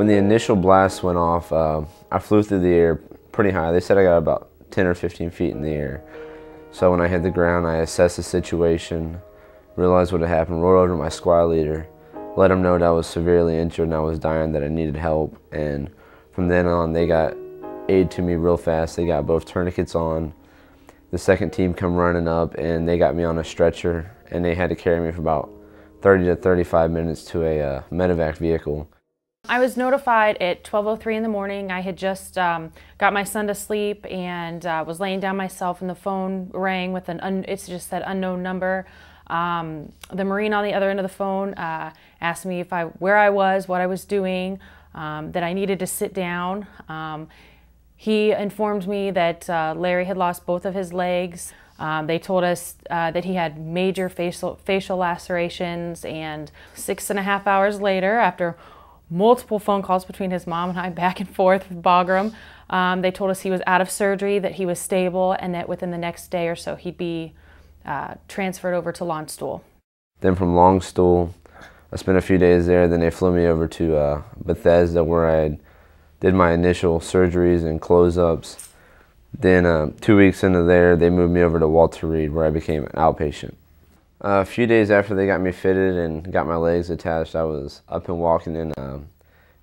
the initial blast went off, I flew through the air pretty high. They said I got about 10 or 15 feet in the air. So when I hit the ground, I assessed the situation, realized what had happened, rolled over to my squad leader, let him know that I was severely injured and I was dying, that I needed help. And from then on, they got aid to me real fast. They got both tourniquets on. The second team come running up and they got me on a stretcher, and they had to carry me for about 30 to 35 minutes to a medevac vehicle. I was notified at 12:03 in the morning. I had just got my son to sleep and was laying down myself, and the phone rang with it just said unknown number. The Marine on the other end of the phone asked me where I was, what I was doing, that I needed to sit down. He informed me that Larry had lost both of his legs. They told us that he had major facial lacerations, and 6.5 hours later, after multiple phone calls between his mom and I back and forth with Bagram, they told us he was out of surgery, that he was stable, and that within the next day or so he'd be transferred over to Longstool. Then from Longstool, I spent a few days there. Then they flew me over to Bethesda, where I did my initial surgeries and close-ups. Then 2 weeks into there, they moved me over to Walter Reed, where I became an outpatient. A few days after they got me fitted and got my legs attached, I was up and walking in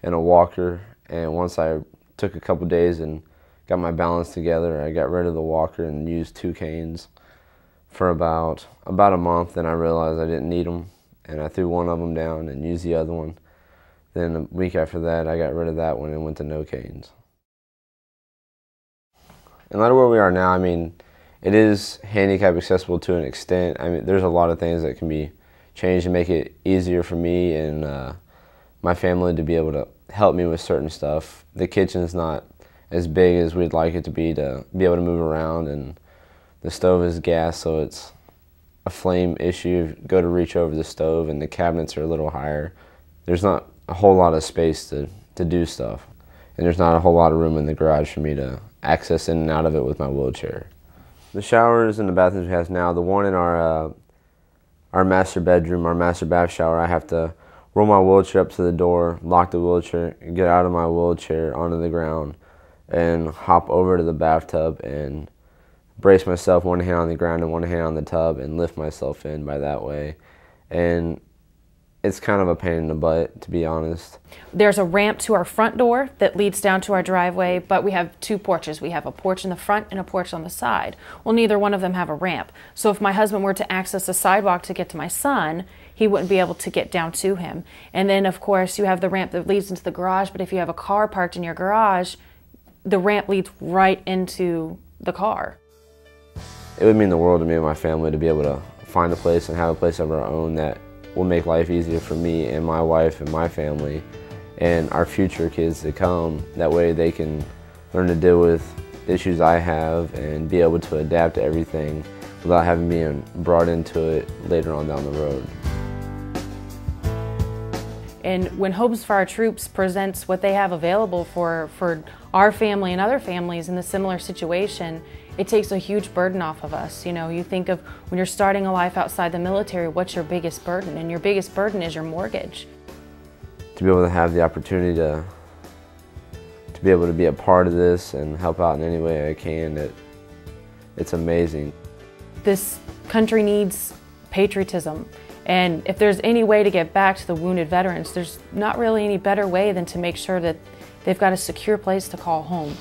a walker. And once I took a couple days and got my balance together, I got rid of the walker and used 2 canes for about a month. Then I realized I didn't need them, and I threw one of them down and used the other one. Then a week after that, I got rid of that one and went to no canes. In light of where we are now, I mean, it is handicap accessible to an extent. I mean, there's a lot of things that can be changed to make it easier for me and my family to be able to help me with certain stuff. The kitchen's not as big as we'd like it to be able to move around, and the stove is gas, so it's a flame issue. Go to reach over the stove, and the cabinets are a little higher. There's not a whole lot of space to do stuff, and there's not a whole lot of room in the garage for me to access in and out of it with my wheelchair. The showers and the bathrooms we have now, the one in our master bedroom, our master bath shower, I have to roll my wheelchair up to the door, lock the wheelchair, get out of my wheelchair onto the ground, and hop over to the bathtub and brace myself, one hand on the ground and one hand on the tub, and lift myself in by that way. And it's kind of a pain in the butt, to be honest. There's a ramp to our front door that leads down to our driveway, but we have 2 porches. We have a porch in the front and a porch on the side. Well, neither one of them have a ramp. So if my husband were to access the sidewalk to get to my son, he wouldn't be able to get down to him. And then, of course, you have the ramp that leads into the garage, but if you have a car parked in your garage, the ramp leads right into the car. It would mean the world to me and my family to be able to find a place and have a place of our own that will make life easier for me and my wife and my family and our future kids to come. That way they can learn to deal with issues I have and be able to adapt to everything without having been brought into it later on down the road. And when Homes for Our Troops presents what they have available for our family and other families in a similar situation, it takes a huge burden off of us. You know, you think of when you're starting a life outside the military, what's your biggest burden? And your biggest burden is your mortgage. To be able to have the opportunity to be able to be a part of this and help out in any way I can, it's amazing. This country needs patriotism. And if there's any way to get back to the wounded veterans, there's not really any better way than to make sure that they've got a secure place to call home.